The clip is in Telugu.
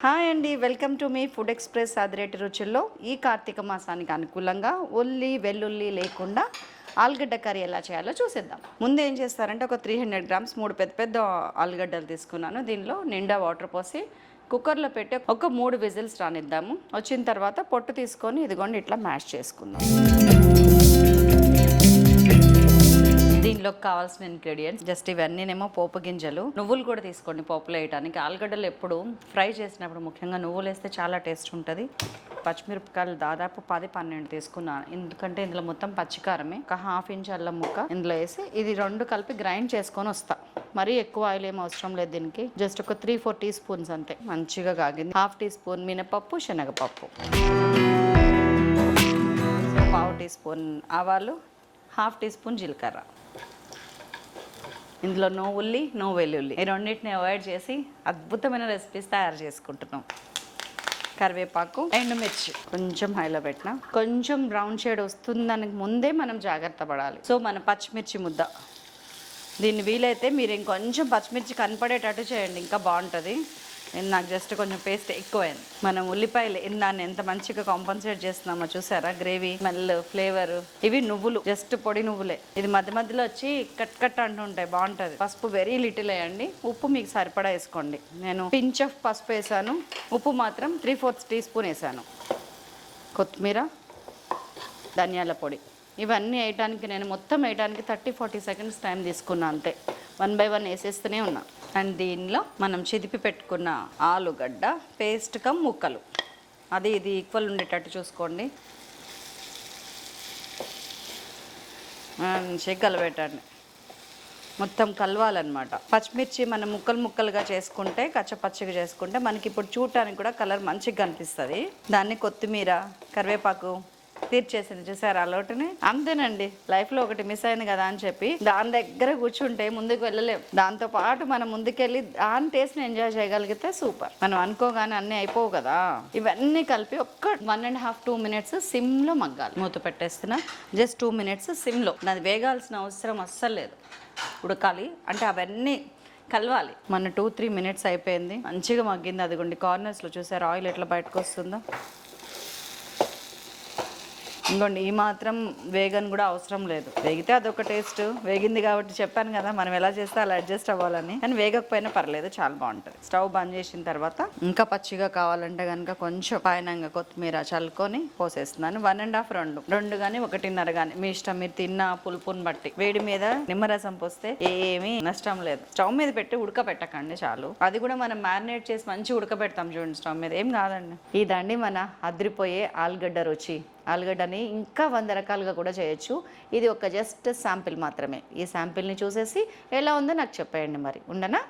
హాయ్ అండి, వెల్కమ్ టు మీ ఫుడ్ ఎక్స్ప్రెస్ ఆదిరేటి రుచుల్లో. ఈ కార్తీక మాసానికి అనుకూలంగా ఉల్లి వెల్లుల్లి లేకుండా ఆలుగడ్డ కర్రీ ఎలా చేయాలో చూసేద్దాం. ముందు ఏం చేస్తారంటే ఒక 300 గ్రామ్స్ 3 పెద్ద పెద్ద ఆలుగడ్డలు తీసుకున్నాను. దీనిలో నిండా వాటర్ పోసి కుక్కర్లో పెట్టి ఒక 3 విజిల్స్ రానిద్దాము. వచ్చిన తర్వాత పొట్టు తీసుకొని ఇదిగోండి ఇట్లా మ్యాష్ చేసుకుందాం. దీనిలోకి కావాల్సిన ఇంగ్రీడియంట్స్ జస్ట్ ఇవన్నీనేమో పోపు గింజలు, నువ్వులు కూడా తీసుకోండి పోపులో వేయడానికి. ఆలుగడ్డలు ఎప్పుడు ఫ్రై చేసినప్పుడు ముఖ్యంగా నువ్వులు వేస్తే చాలా టేస్ట్ ఉంటుంది. పచ్చిమిరపకాయలు దాదాపు 10-12 తీసుకున్నాను, ఎందుకంటే ఇందులో మొత్తం పచ్చికారమే. ఒక ½ ఇంచ్ అల్లం ముక్క ఇందులో వేసి ఇది 2 కలిపి గ్రైండ్ చేసుకొని వస్తా. మరీ ఎక్కువ ఆయిల్ ఏం అవసరం లేదు దీనికి, జస్ట్ ఒక 3-4 టీ స్పూన్స్ అంతే. మంచిగా కాగింది. ½ టీ స్పూన్ మినపప్పు, శనగపప్పు, ½ టీ స్పూన్ ఆవాలు, ½ టీ స్పూన్ జీలకర్ర. ఇందులో నో ఉల్లి నో వెల్లుల్లి, ఈ రెండింటిని అవాయిడ్ చేసి అద్భుతమైన రెసిపీస్ తయారు చేసుకుంటున్నాం. కరివేపాకు, ఎండుమిర్చి కొంచెం హైలో పెట్టిన, కొంచెం బ్రౌన్ షేడ్ వస్తుందానికి ముందే మనం జాగ్రత్త పడాలి. సో మన పచ్చిమిర్చి ముద్ద, దీన్ని వీలైతే మీరు ఇంకొంచెం పచ్చిమిర్చి కనపడేటట్టు చేయండి, ఇంకా బాగుంటుంది. నాకు జస్ట్ కొంచెం పేస్ట్ ఎక్కువైంది. మనం ఉల్లిపాయలు దాన్ని ఎంత మంచిగా కాంపన్సేట్ చేస్తున్నామో చూసారా, గ్రేవీ స్మెల్ ఫ్లేవర్. ఇవి నువ్వులు, జస్ట్ పొడి నువ్వులే. ఇది మధ్య మధ్యలో వచ్చి కట్ కట్ అంటుంటాయి, బాగుంటుంది. పసుపు వెరీ లిటిల్ వేయండి, ఉప్పు మీకు సరిపడా వేసుకోండి. నేను పించ్ ఆఫ్ పసుపు వేసాను, ఉప్పు మాత్రం 3/4 టీ స్పూన్ వేసాను. కొత్తిమీర, ధనియాల పొడి, ఇవన్నీ వేయటానికి నేను మొత్తం వేయడానికి 30-40 సెకండ్స్ టైం తీసుకున్నా అంతే. 1 by 1 వేసేస్తూనే ఉన్నా. అండ్ దీనిలో మనం చిదిపి పెట్టుకున్న ఆలుగడ్డ పేస్ట్ కమ్ ముక్కలు, అది ఇది ఈక్వల్ ఉండేటట్టు చూసుకోండి. మంచిగా కలబెట్టండి, మొత్తం కలవాలన్నమాట. పచ్చిమిర్చి మనం ముక్కలు ముక్కలుగా చేసుకుంటే, కచ్చపచ్చిగా చేసుకుంటే మనకి ఇప్పుడు చూడటానికి కూడా కలర్ మంచిగా కనిపిస్తుంది. దాన్ని కొత్తిమీర, కరివేపాకు తీర్చేసింది చూసారు అలోటుని. అంతేనండి, లైఫ్లో ఒకటి మిస్ అయింది కదా అని చెప్పి దాని దగ్గర కూర్చుంటే ముందుకు వెళ్ళలేం. దాంతో పాటు మనం ముందుకెళ్ళి దాని టేస్ట్ని ఎంజాయ్ చేయగలిగితే సూపర్. మనం అనుకోగానే అన్నీ అయిపోవు కదా. ఇవన్నీ కలిపి ఒక్క 1.5-2 మినిట్స్ సిమ్లో మగ్గాలి. మూత పెట్టేస్తున్నా, జస్ట్ 2 మినిట్స్ సిమ్లో. దాన్ని వేగాల్సిన అవసరం అస్సలు లేదు, ఉడకాలి అంటే అవన్నీ కలవాలి. మన 2-3 మినిట్స్ అయిపోయింది, మంచిగా మగ్గింది. అదిగోండి కార్నర్స్లో చూసారు ఆయిల్ ఎట్లా బయటకు వస్తుందో. ఇంకోండి ఈ మాత్రం వేగన్ కూడా అవసరం లేదు, వేగితే అదొక టేస్ట్. వేగింది కాబట్టి చెప్పాను కదా మనం ఎలా చేస్తే అలా అడ్జస్ట్ అవ్వాలని. కానీ వేగకపోయినా పర్లేదు, చాలా బాగుంటుంది. స్టవ్ బంద్ చేసిన తర్వాత ఇంకా పచ్చిగా కావాలంటే కనుక కొంచెం పైనంగా కొత్తిమీర చల్లుకొని పోసేస్తున్నాను. 1.5 2 కానీ 1.5 కానీ మీ ఇష్టం, మీరు తిన్న పులుపుని బట్టి. వేడి మీద నిమ్మరసం పోస్తే ఏమీ నష్టం లేదు. స్టవ్ మీద పెట్టి ఉడకబెట్టకండి చాలు. అది కూడా మనం మ్యారినేట్ చేసి మంచి ఉడకబెడతాం చూడండి స్టవ్ మీద, ఏం కాదండి. ఇదండి మన అదిరిపోయే ఆలుగడ్డ రుచి. ఆలుగడ్డని ఇంకా 100 రకాలుగా కూడా చేయొచ్చు. ఇది ఒక జస్ట్ శాంపిల్ మాత్రమే. ఈ శాంపిల్ని చూసేసి ఎలా ఉందో నాకు చెప్పేయండి. మరి ఉండనా?